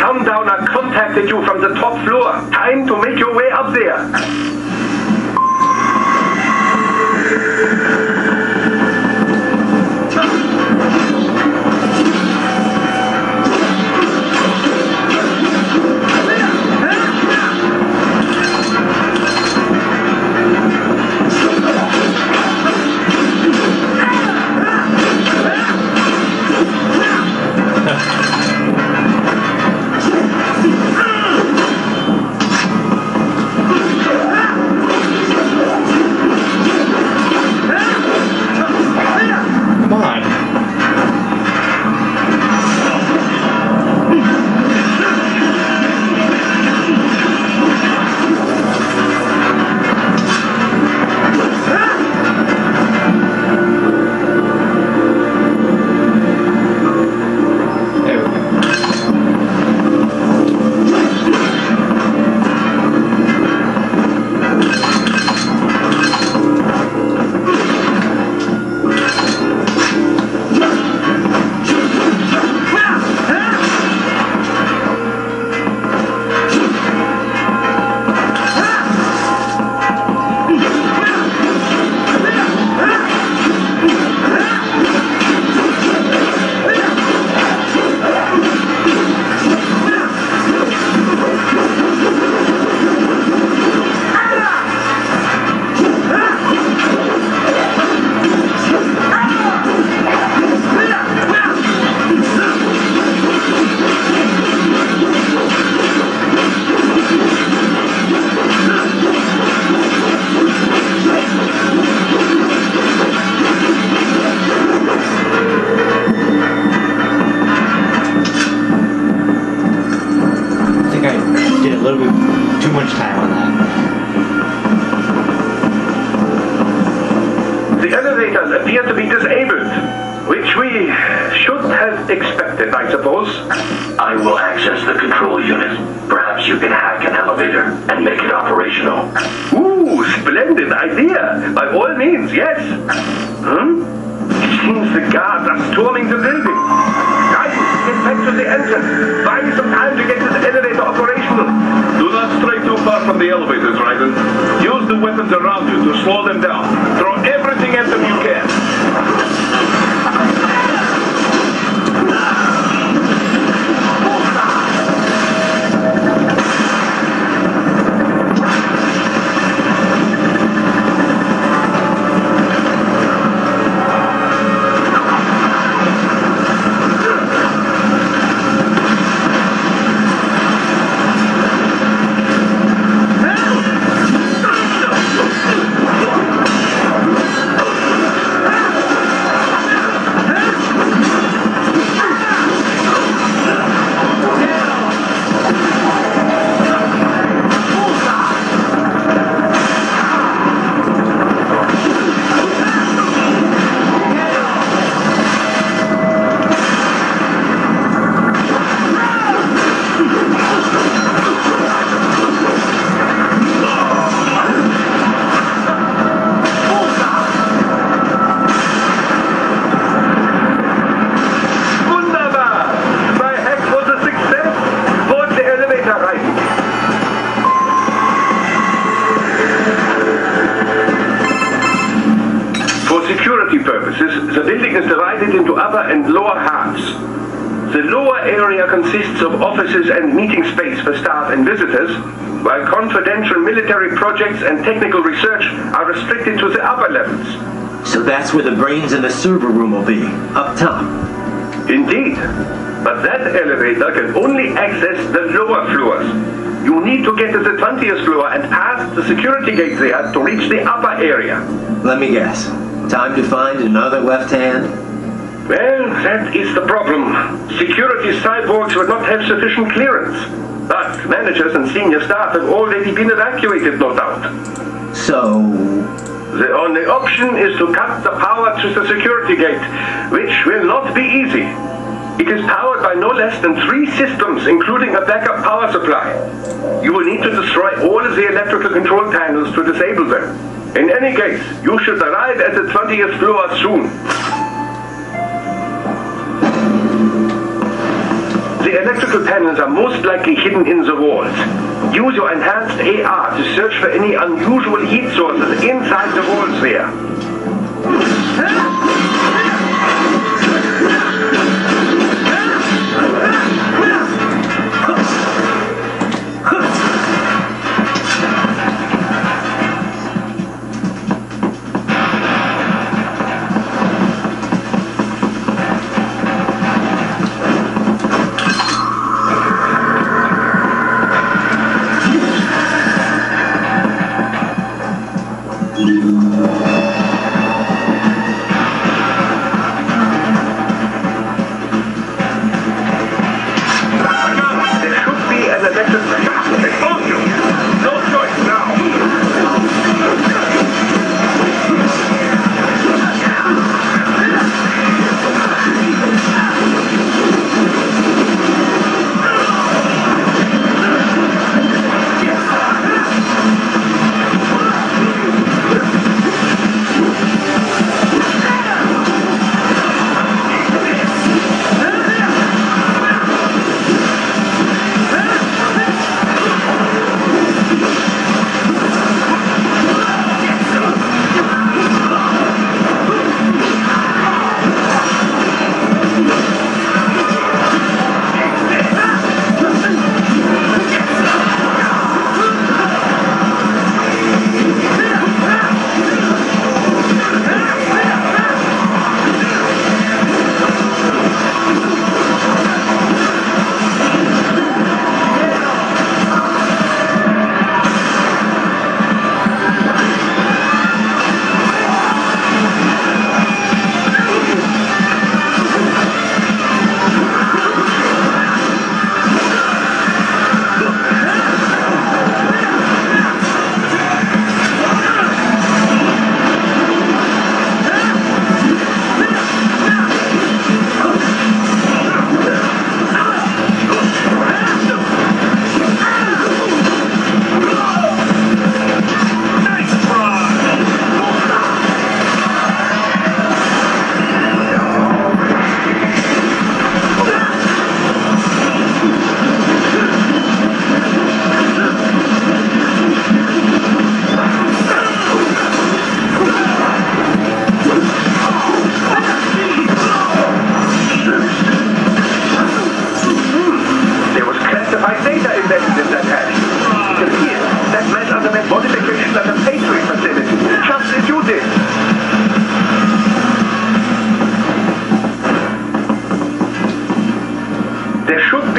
Sundowner contacted you from the top floor. Time to make your way up there. Expected, I suppose. I will access the control unit. Perhaps you can hack an elevator and make it operational. Ooh, splendid idea. By all means, yes. It seems the guards are storming the building. Guys, get back to the entrance. Find some time to get this elevator operational. Do not stray too far from the elevators, Raiden. Use the weapons around you to slow them down. Throw everything at them you can. The building is divided into upper and lower halves. The lower area consists of offices and meeting space for staff and visitors, while confidential military projects and technical research are restricted to the upper levels. So that's where the brains in the server room will be, up top. Indeed. But that elevator can only access the lower floors. You need to get to the 20th floor and pass the security gate there to reach the upper area. Let me guess. Time to find another left hand? Well, that is the problem. Security cyborgs will not have sufficient clearance. But managers and senior staff have already been evacuated, no doubt. So... The only option is to cut the power to the security gate, which will not be easy. It is powered by no less than 3 systems, including a backup power supply. You will need to destroy all of the electrical control panels to disable them. In any case, you should arrive at the 20th floor soon. The electrical electrical panels are most likely hidden in the walls. Use your enhanced AR to search for any unusual heat sources inside the walls there.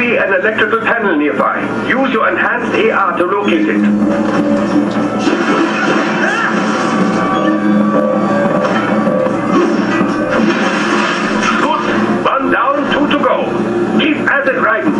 An electrical panel nearby. Use your enhanced AR to locate it. Good. One down, 2 to go. Keep at it, riding.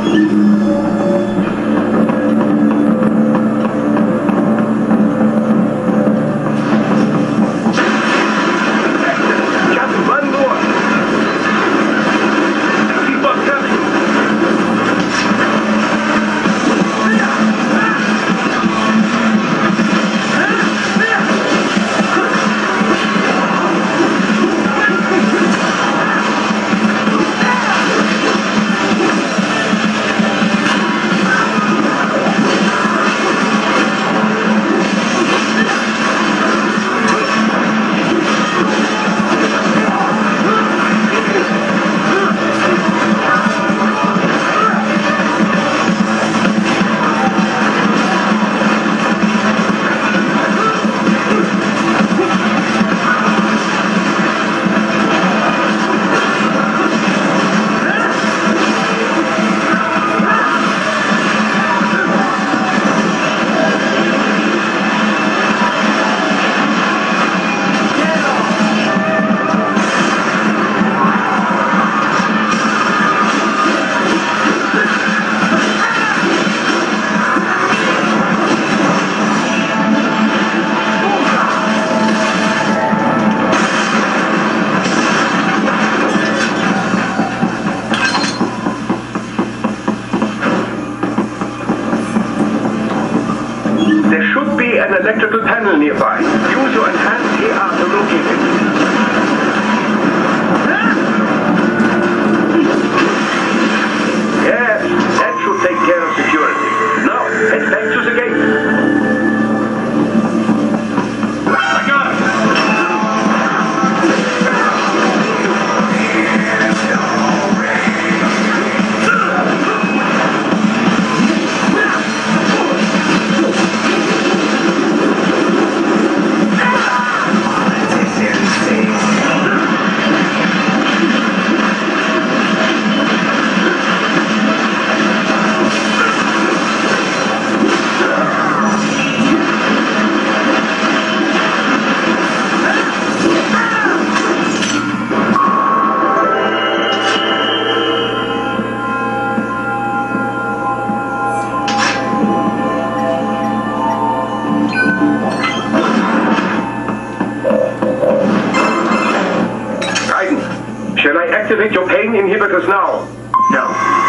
An electrical panel nearby. Use your enhanced AR to locate it. Yes, that's elevators now. No,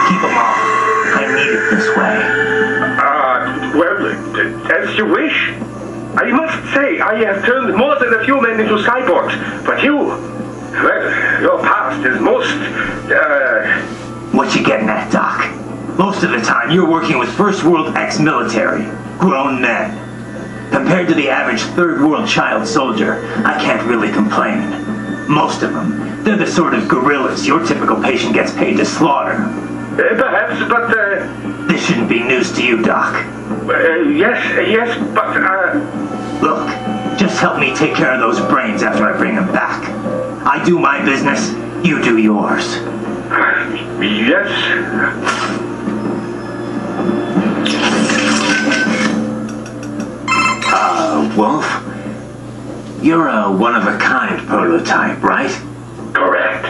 keep them off. I need it this way. Well, as you wish. I must say, I have turned more than a few men into cyborgs, but you, well, your past is most, What you getting at, Doc? Most of the time, you're working with first world ex-military, grown men. Compared to the average third world child soldier, I can't really complain. Most of them, they're the sort of guerrillas your typical patient gets paid to slaughter. Perhaps, but, This shouldn't be news to you, Doc. yes, but, Look, just help me take care of those brains after I bring them back. I do my business, you do yours. yes. Wolf? You're a one-of-a-kind prototype, right? Correct.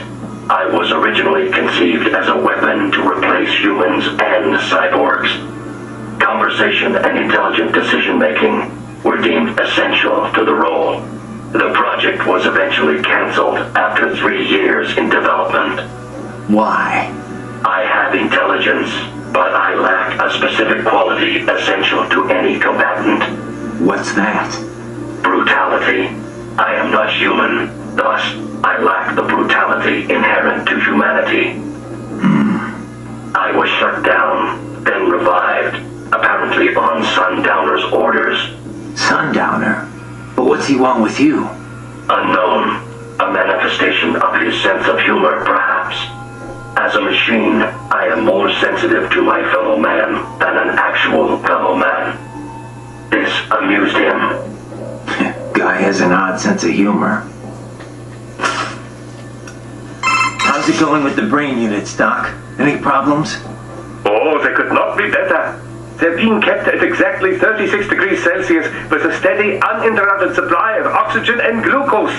I was originally conceived as a weapon to replace humans and cyborgs. Conversation and intelligent decision-making were deemed essential to the role. The project was eventually canceled after 3 years in development. Why? I have intelligence, but I lack a specific quality essential to any combatant. What's that? Brutality. I am not human, thus I lack the brutality inherent to humanity. I was shut down, then revived, apparently on Sundowner's orders. Sundowner? But what's he want with you? Unknown. A manifestation of his sense of humor, perhaps. As a machine, I am more sensitive to my fellow man than an actual fellow man. This amused him. Guy has an odd sense of humor. How's it going with the brain units, Doc? Any problems? Oh, they could not be better. They're being kept at exactly 36 degrees Celsius with a steady, uninterrupted supply of oxygen and glucose.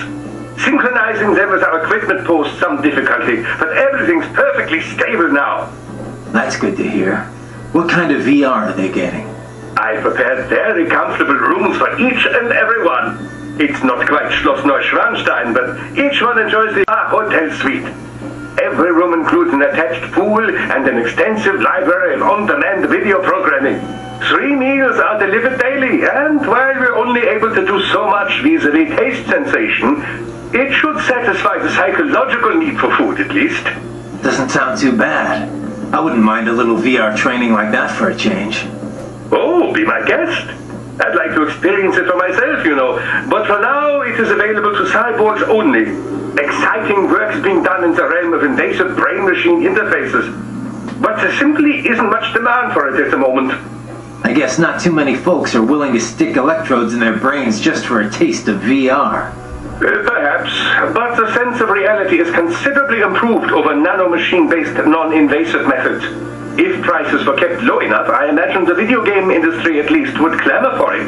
Synchronizing them with our equipment posed some difficulty, but everything's perfectly stable now. That's good to hear. What kind of VR are they getting? I prepared very comfortable rooms for each and every one. It's not quite Schloss Neuschwanstein, but each one enjoys the hotel suite. Every room includes an attached pool and an extensive library of on-demand video programming. 3 meals are delivered daily, and while we're only able to do so much vis-a-vis taste sensation, it should satisfy the psychological need for food, at least. Doesn't sound too bad. I wouldn't mind a little VR training like that for a change. Oh, be my guest. I'd like to experience it for myself, you know. But for now, it is available to cyborgs only. Exciting work's being done in the realm of invasive brain-machine interfaces. But there simply isn't much demand for it at the moment. I guess not too many folks are willing to stick electrodes in their brains just for a taste of VR. Perhaps, but the sense of reality is considerably improved over nanomachine-based non-invasive methods. If prices were kept low enough, I imagine the video game industry at least would clamor for it.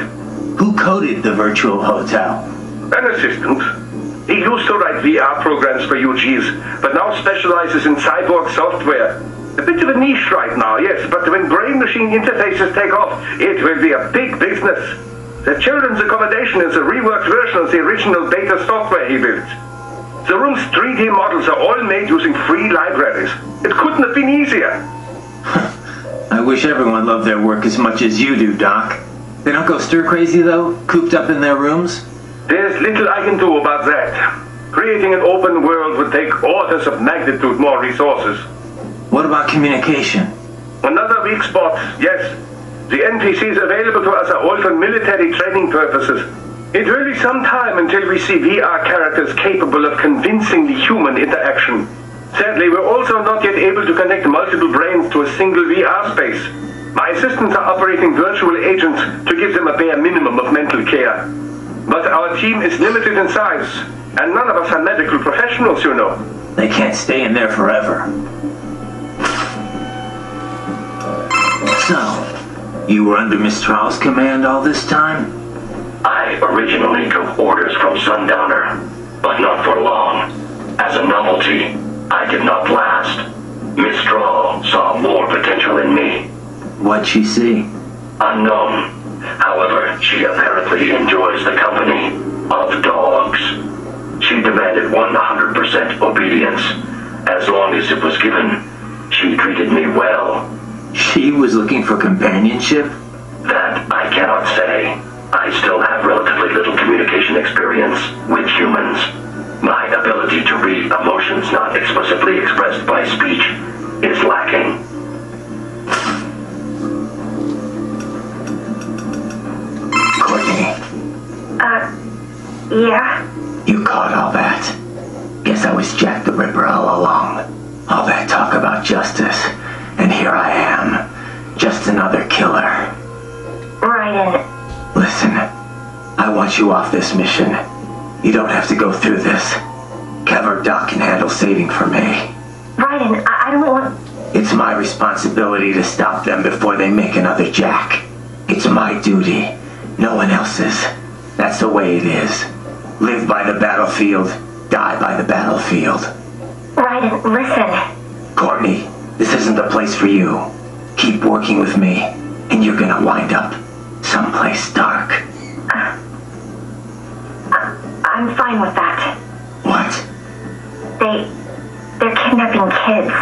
Who coded the virtual hotel? An assistant. He used to write VR programs for UGs, but now specializes in cyborg software. A bit of a niche right now, yes, but when brain-machine interfaces take off, it will be a big business. The children's accommodation is a reworked version of the original beta software he built. The room's 3D models are all made using free libraries. It couldn't have been easier. I wish everyone loved their work as much as you do, Doc. They don't go stir-crazy, though? Cooped up in their rooms? There's little I can do about that. Creating an open world would take orders of magnitude more resources. What about communication? Another weak spot, yes. The NPCs available to us are all for military training purposes. It will be some time until we see VR characters capable of convincingly human interaction. Sadly, we're also not yet able to connect multiple brains to a single VR space. My assistants are operating virtual agents to give them a bare minimum of mental care. But our team is limited in size, and none of us are medical professionals, you know. They can't stay in there forever. So, you were under Miss Trow's command all this time? I originally took orders from Sundowner, but not for long. As a novelty, I did not last. Miss Troll saw more potential in me. What'd she see? Unknown. However, she apparently enjoys the company of dogs. She demanded 100% obedience, As long as it was given, she treated me well. She was looking for companionship? That I cannot say. I still have relatively little communication experience with humans. My ability to read emotions not explicitly expressed by speech is lacking. Courtney. Yeah? You caught all that. Guess I was Jack the Ripper all along. All that talk about justice, and here I am, just another killer. Raiden. Listen, I want you off this mission. You don't have to go through this. Kev or Doc can handle saving for me. Raiden, I don't want... It's my responsibility to stop them before they make another Jack. It's my duty, no one else's. That's the way it is. Live by the battlefield, die by the battlefield. Raiden, listen. Courtney, this isn't the place for you. Keep working with me, and you're gonna wind up someplace dark. I'm fine with that. What? They're kidnapping kids.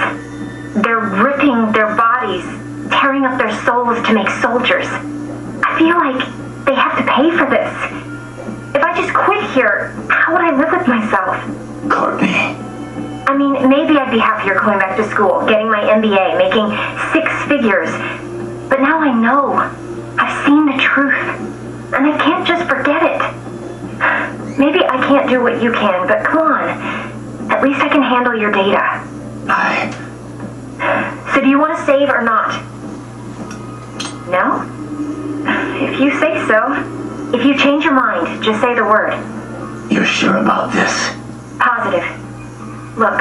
They're ripping their bodies, tearing up their souls to make soldiers. I feel like they have to pay for this. If I just quit here, how would I live with myself? Courtney. I mean, maybe I'd be happier going back to school, getting my MBA, making 6 figures. But now I know. I've seen the truth. And I can't just forget it. Maybe I can't do what you can, but come on. At least I can handle your data. So do you want to save or not? No? If you say so. If you change your mind, just say the word. You're sure about this? Positive. Look,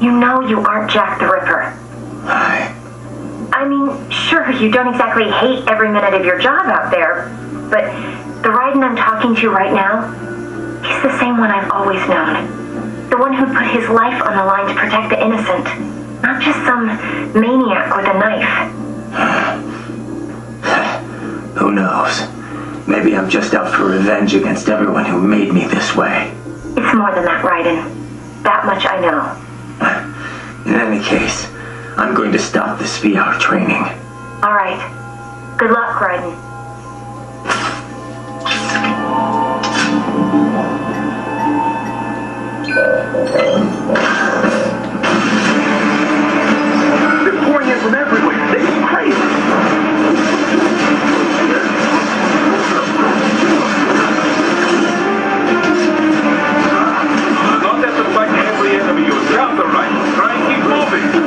you know you aren't Jack the Ripper. I mean, sure, you don't exactly hate every minute of your job out there, but the Raiden I'm talking to right now, he's the same one I've always known. The one who put his life on the line to protect the innocent, not just some maniac with a knife. Who knows? Maybe I'm just out for revenge against everyone who made me this way. It's more than that, Raiden. That much I know. In any case, I'm going to stop this VR training. All right. Good luck, Raiden. They're pouring in from everywhere. This is crazy. Not have to fight every enemy you encounter, right? Try and keep moving.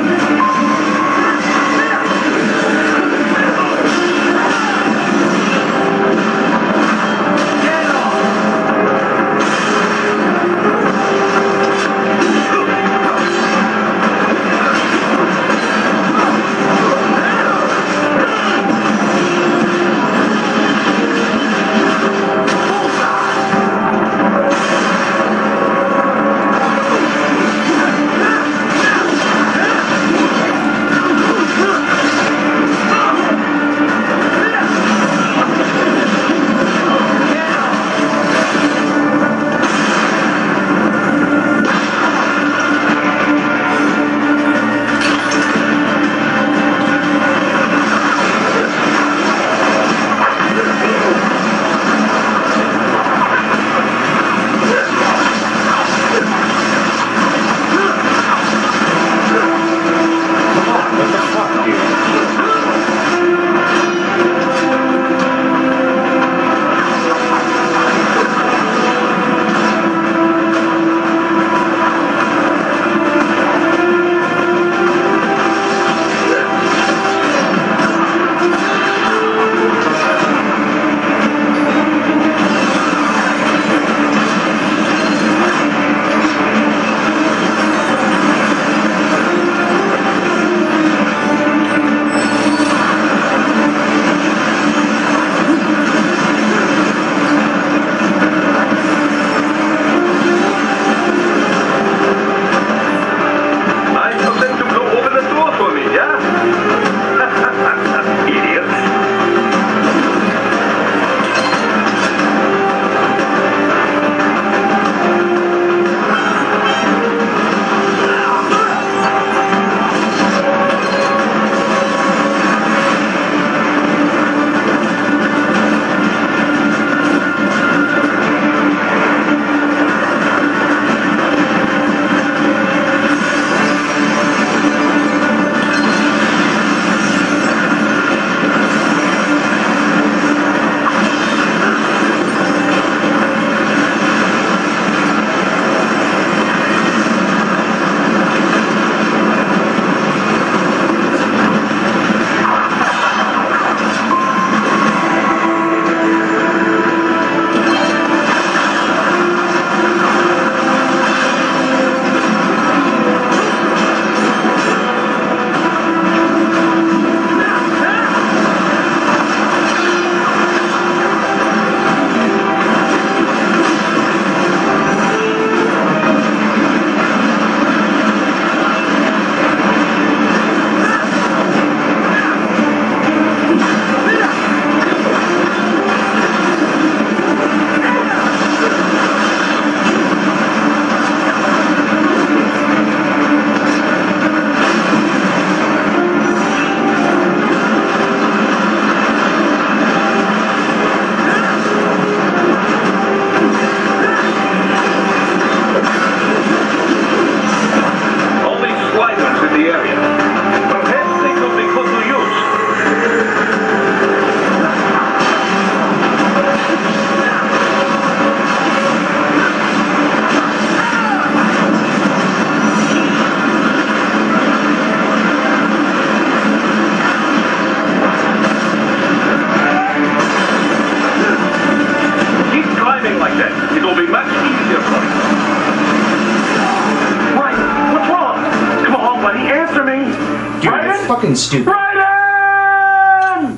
fucking stupid. Ryden!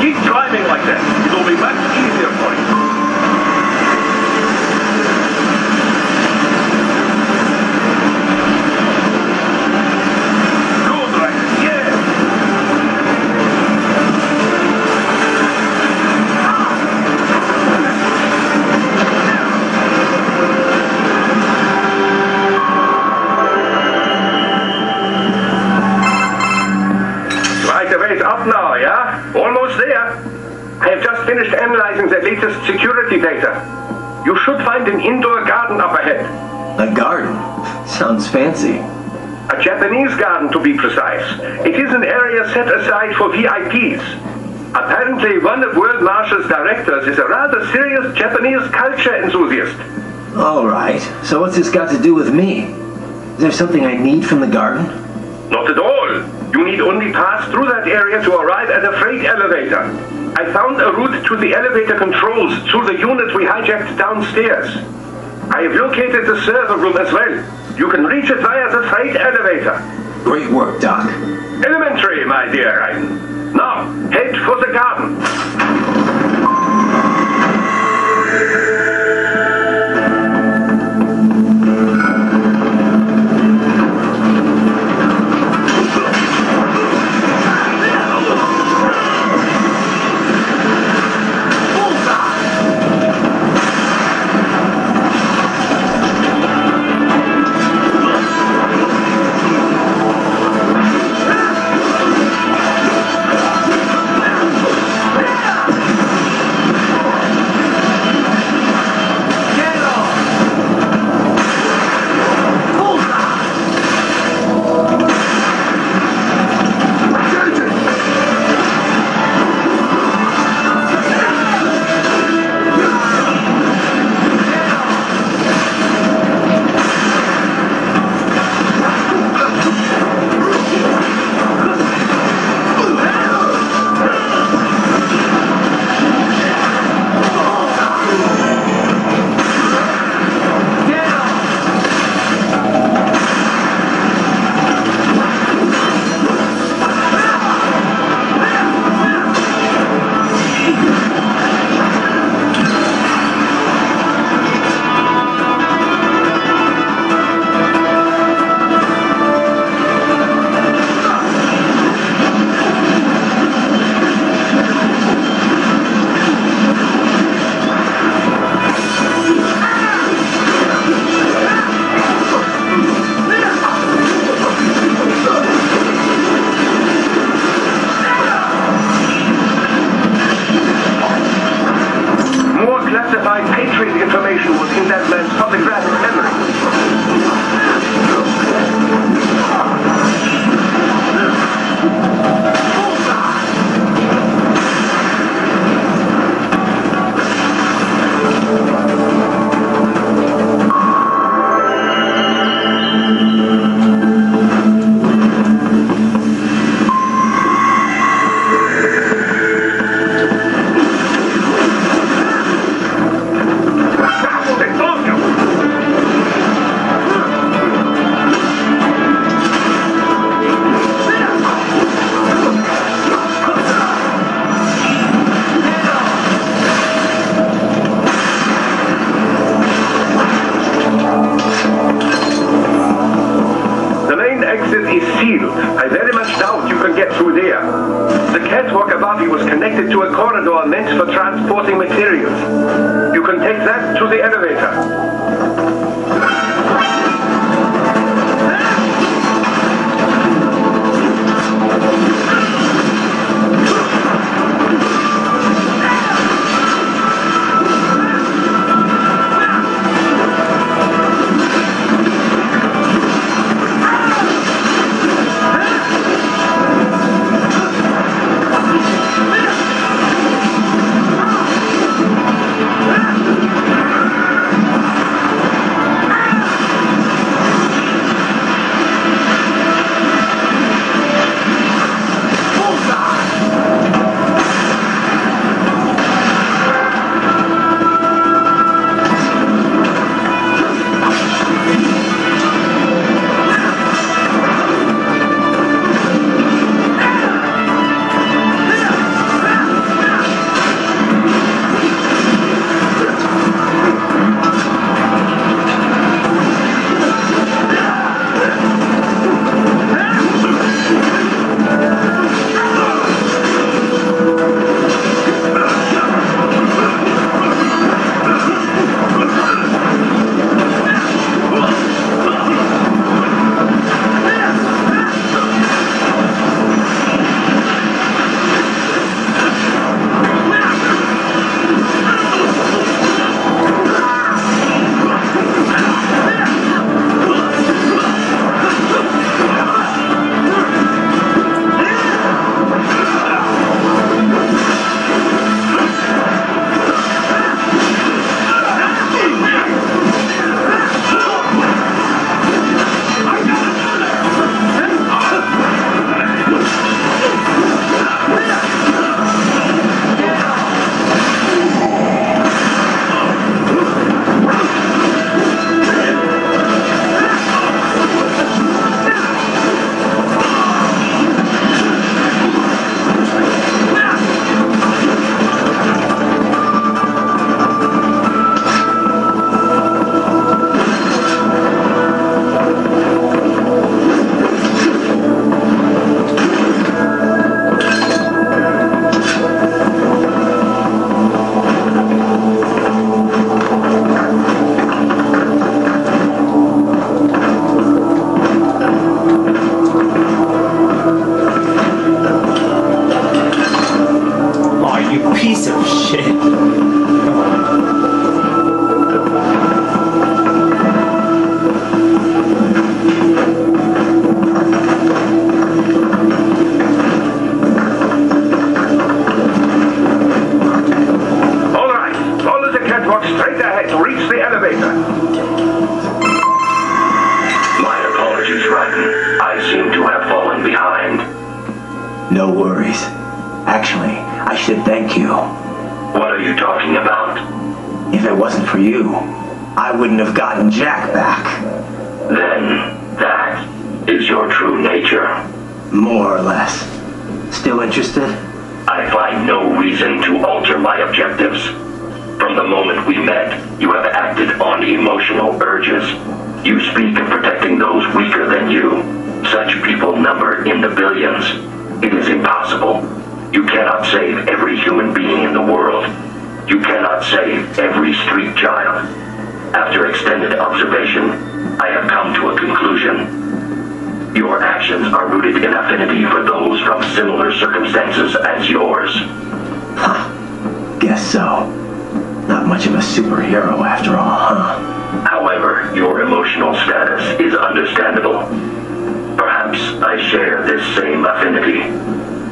Keep driving like that. It'll be much easier for you. Good, Ryden. Yeah. Right a ways up now, yeah? Almost there. I have just finished analyzing the latest security data. You should find an indoor garden up ahead. A garden? Sounds fancy. A Japanese garden, to be precise. It is an area set aside for VIPs. Apparently, one of World Marshall's directors is a rather serious Japanese culture enthusiast. All right. So what's this got to do with me? Is there something I need from the garden? Not at all. You need only pass through that area to arrive at a freight elevator. I found a route to the elevator controls through the unit we hijacked downstairs. I have located the server room as well. You can reach it via the freight elevator. Great work, Doc. Elementary, my dear Ryden. Now, head for the garden. No worries. Actually, I should thank you. What are you talking about? If it wasn't for you, I wouldn't have gotten Jack back. Then that is your true nature. More or less. Still interested? I find no reason to alter my objectives. From the moment we met, you have acted on emotional urges. You speak of protecting those weaker than you. Such people number in the billions. It is impossible. You cannot save every human being in the world. You cannot save every street child. After extended observation, I have come to a conclusion. Your actions are rooted in affinity for those from similar circumstances as yours. Huh. Guess so. Not much of a superhero after all, huh? However, your emotional status is understandable. Perhaps I share this same affinity.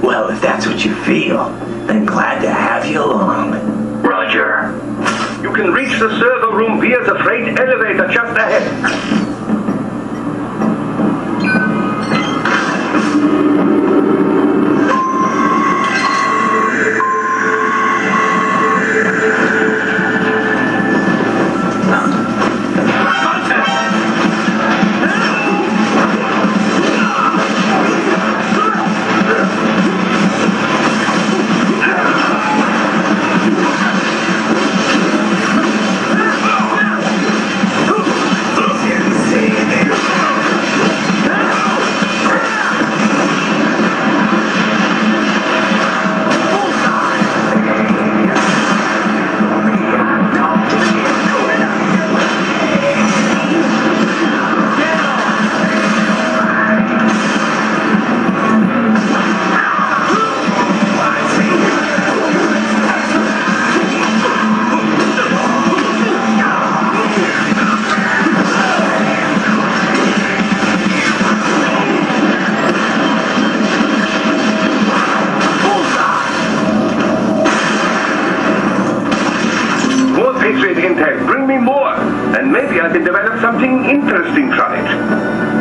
Well, if that's what you feel, then glad to have you along. Roger. You can reach the server room via the freight elevator just ahead. Bring me more, and maybe I can develop something interesting from it.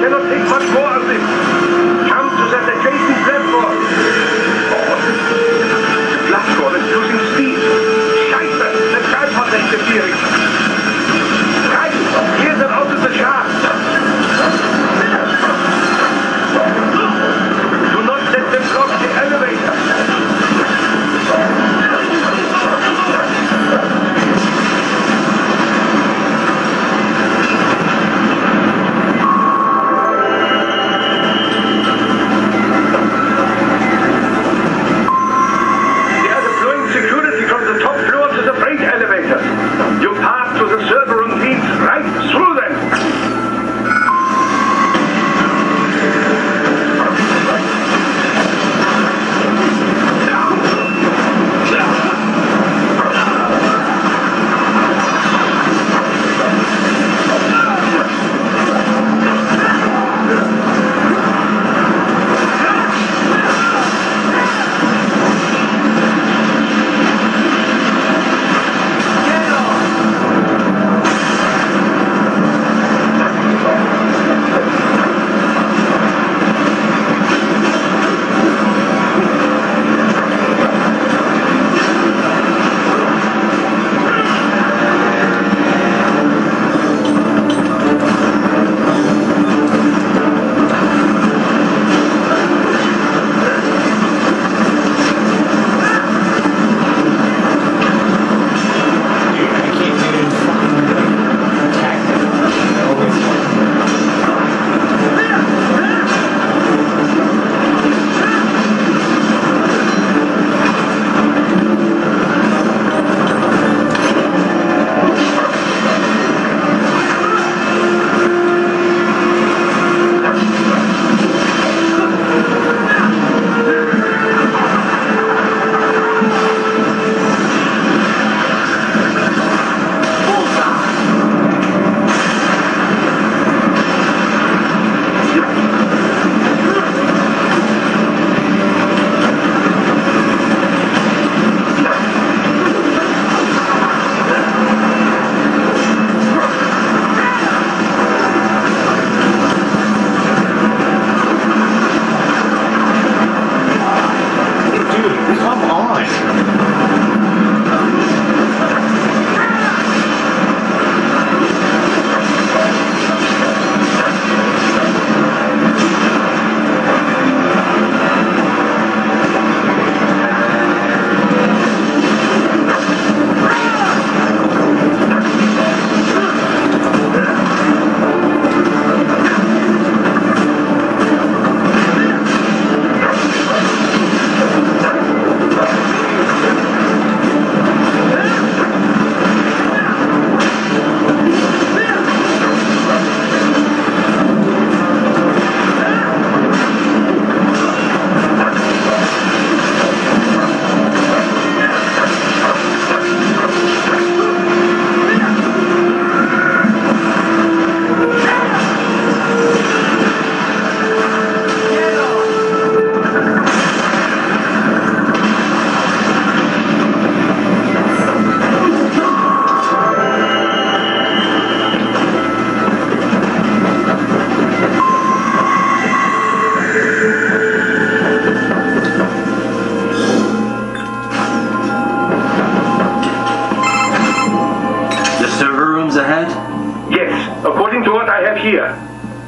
cannot take much more of this. Jump to that adjacent platform. The platform is losing speed. Scheiße, the tripod is disappearing. Right, clear them out of the shaft. Do not let them block the elevator. Your path to the server room leads right through them.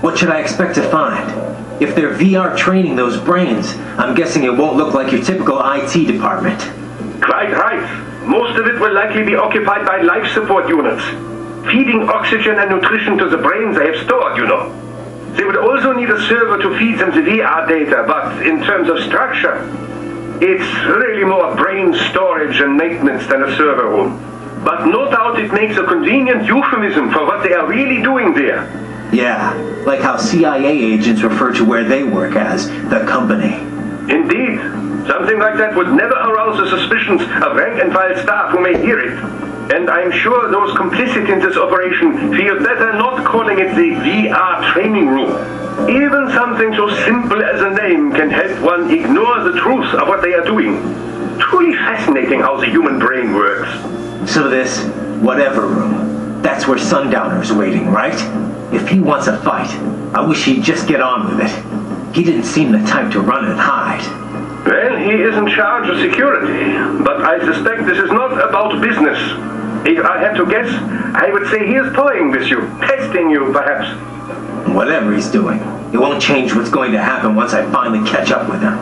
What should I expect to find? If they're VR training those brains, I'm guessing it won't look like your typical IT department. Quite right. Most of it will likely be occupied by life support units, feeding oxygen and nutrition to the brains they have stored, you know. They would also need a server to feed them the VR data, but in terms of structure, it's really more brain storage and maintenance than a server room. But no doubt it makes a convenient euphemism for what they are really doing there. Yeah, like how CIA agents refer to where they work as the company. Indeed. Something like that would never arouse the suspicions of rank-and-file staff who may hear it. And I'm sure those complicit in this operation feel better not calling it the VR training room. Even something so simple as a name can help one ignore the truth of what they are doing. Truly fascinating how the human brain works. So this whatever room, That's where Sundowner's waiting, right? If he wants a fight, I wish he'd just get on with it. He didn't seem the type to run and hide. Well, he is in charge of security, but I suspect this is not about business. If I had to guess, I would say he is toying with you, testing you, perhaps. Whatever he's doing, it won't change what's going to happen once I finally catch up with him.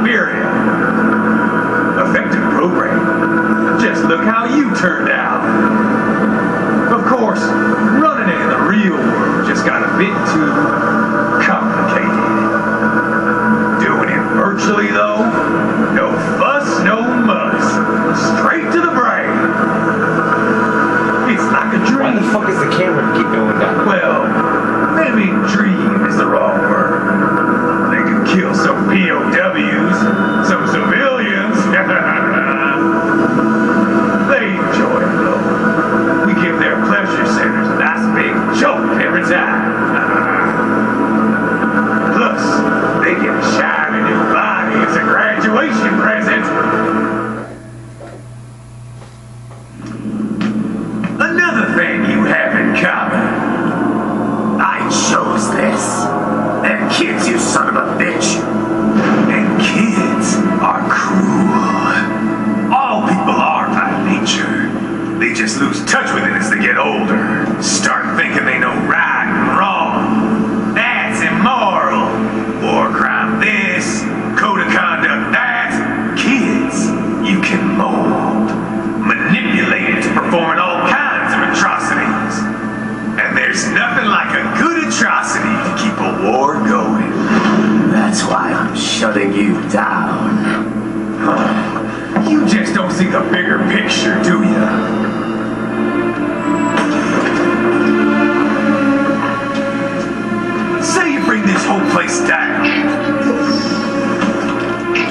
Period. Effective program. Just look how you turned out. Of course, running it in the real world just got a bit too complicated. Doing it virtually, though, no fuss, no muss. Straight to the brain. It's like a dream. Why the fuck is the camera keep going down? Well, maybe dream is the wrong word. They can kill some POWs, some civilians. They enjoy it, though. We give their pleasure centers a nice big jolt every time. Plus, they get a shiny new body as a graduation present. Another thing you have in common. I chose this. And kids, you son of a bitch. And kids are cruel. All people are by nature. They just lose touch with it as they get older. Start thinking they know right and wrong. That's immoral. War crime this. Code of conduct that. Kids, you can mold. Manipulate it to performing all kinds of atrocities. And there's nothing like a good atrocity to keep a war going. That's why I'm shutting you down. You just don't see the bigger picture, do you? Say you bring this whole place down.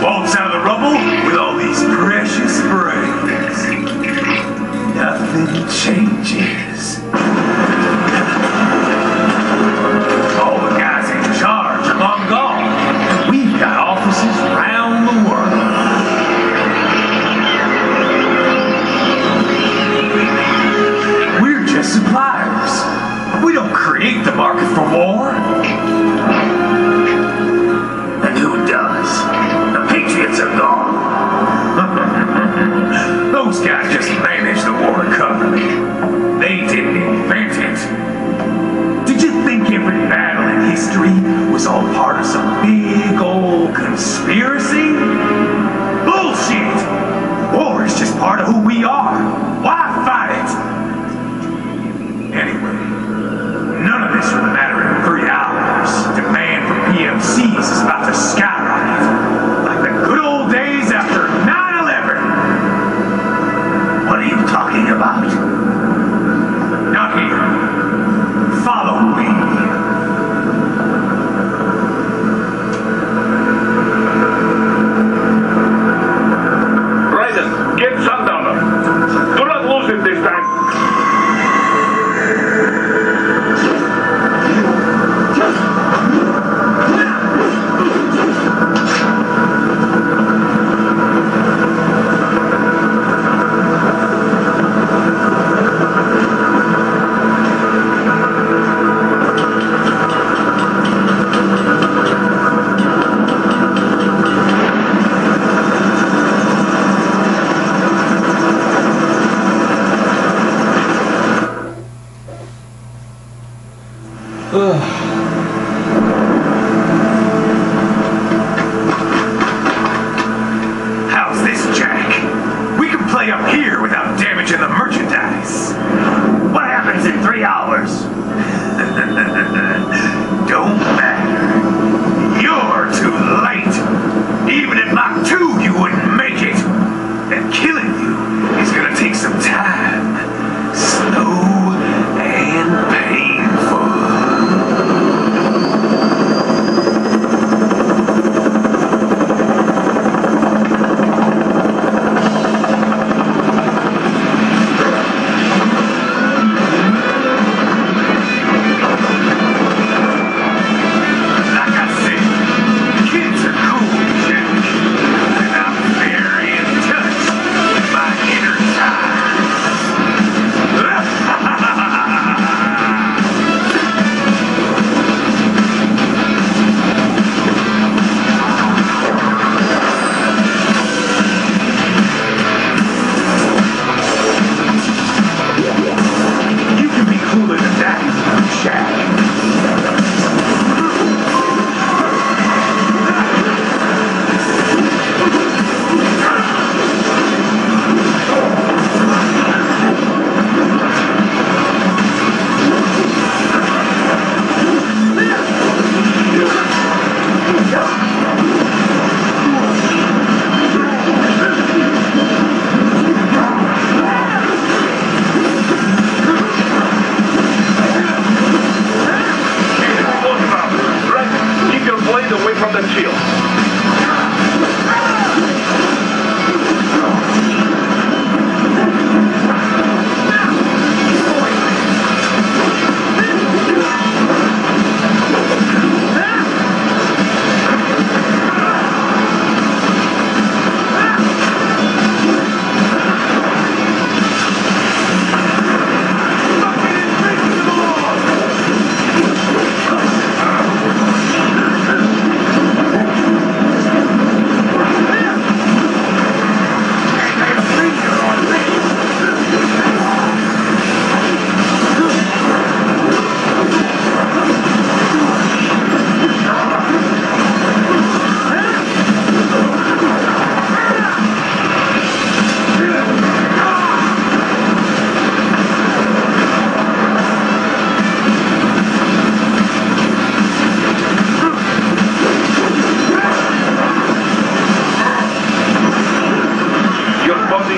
Waltz out of the rubble with all these precious brains. Nothing changes. All the guys in charge are long gone. We've got offices around the world. We're just suppliers. We don't create the market for war. And who does? The patriots of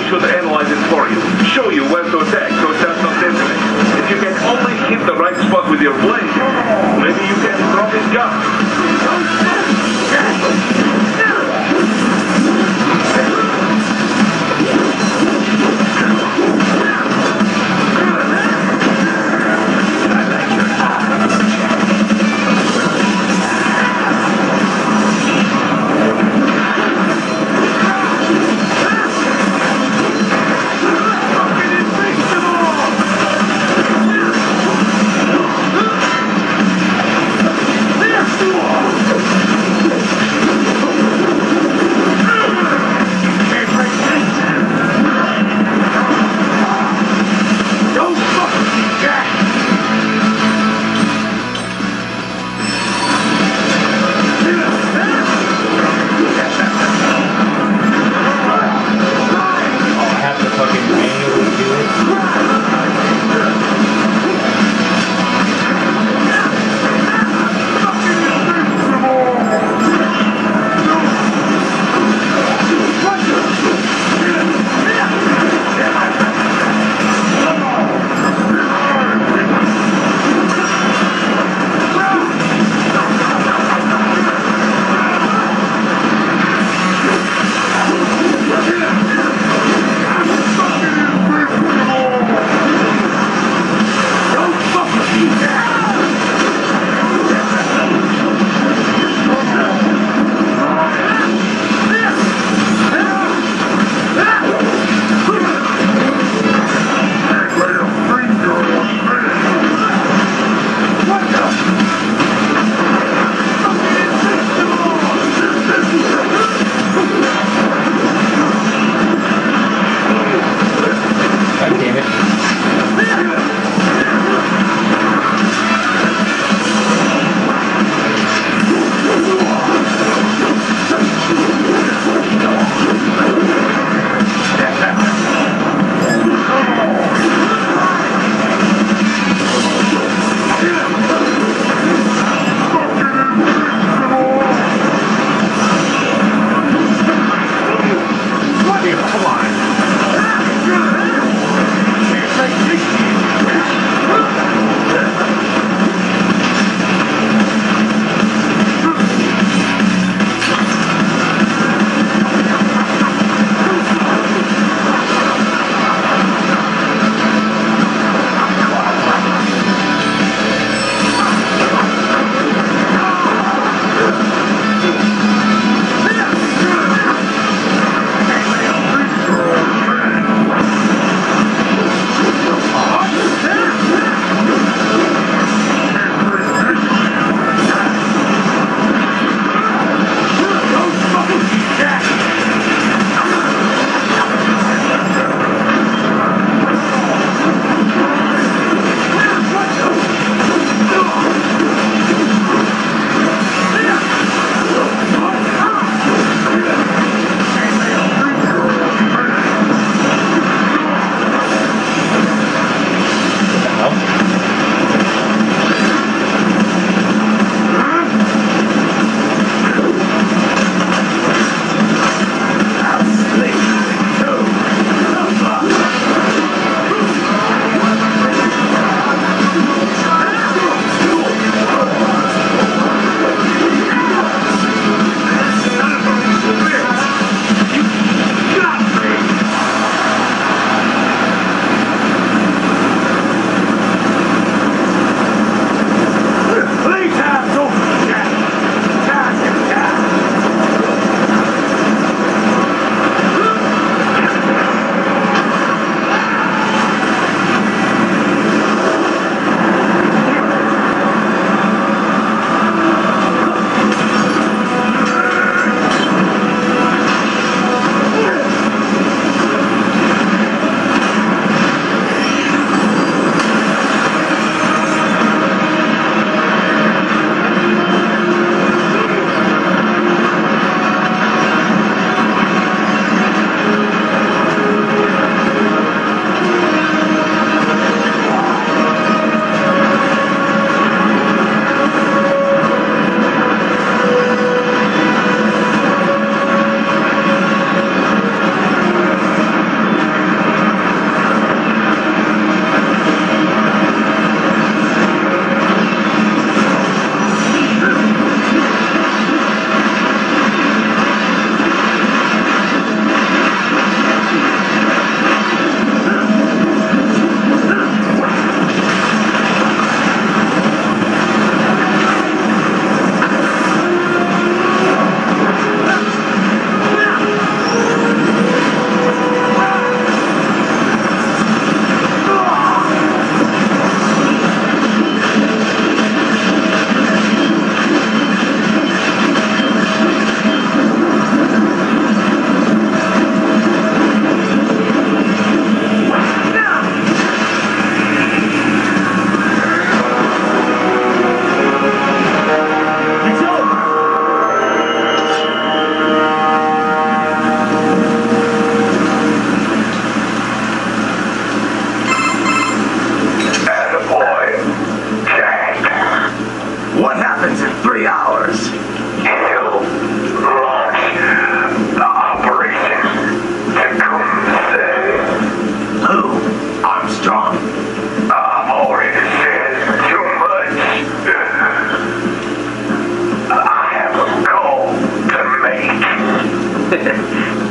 should analyze it for you. Show you where to attack so it does not detonate. If you can only hit the right spot with your blade, maybe you can drop his gun.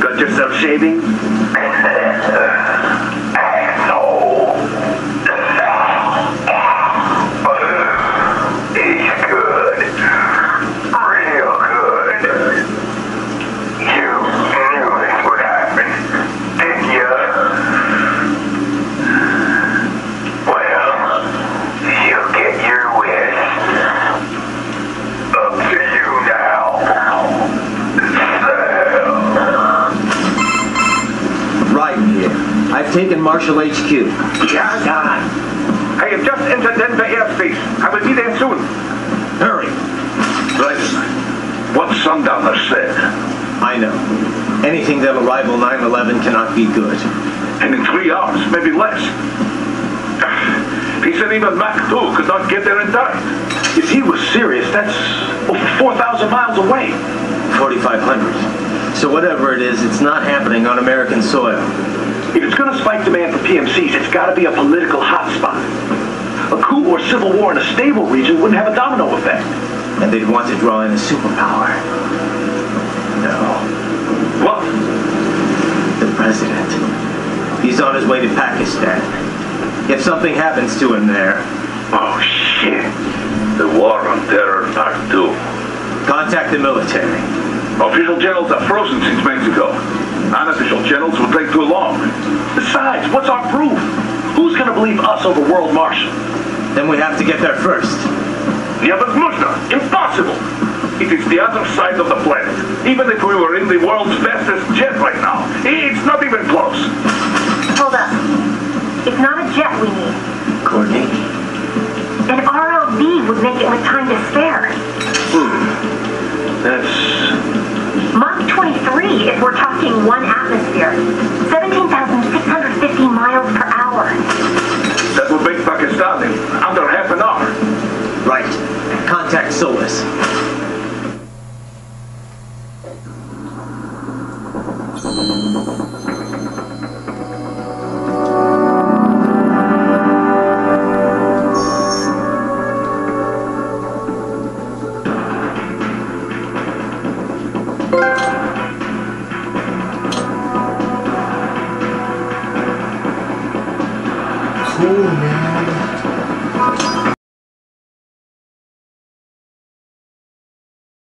Got yourself shaving? No. He's good. Real good. You knew this would happen, didn't you? Well, you'll get your wish. Up to you now. Right here. I've taken Marshall HQ. Yeah, God. I have just entered Denver airspace. I will be there soon. Hurry. Right. What Sundowner said. I know. Anything that'll rival 9/11 cannot be good. And in 3 hours, maybe less. He said even Mach 2 could not get there in time. If he was serious, that's over 4,000 miles away. 4,500. So whatever it is, it's not happening on American soil. If it's going to spike demand for PMCs, it's got to be a political hotspot. A coup or civil war in a stable region wouldn't have a domino effect. And they'd want to draw in a superpower. No. What? The president. He's on his way to Pakistan. If something happens to him there... Oh, shit. The War on Terror Part 2. Contact the military. Official channels are frozen since Mexico. Unofficial channels will take too long. Besides, what's our proof? Who's going to believe us over World Marshal? Then we have to get there first. Невозможно. Impossible. It is the other side of the planet. Even if we were in the world's fastest jet right now, it's not even close. Hold up. It's not a jet we need. Courtney? An RLV would make it with time to spare. That's... Mach 23 if we're talking 1 atmosphere. 17,650 miles per hour. That would make Pakistan in under half an hour. Right. Contact Solus. Cool,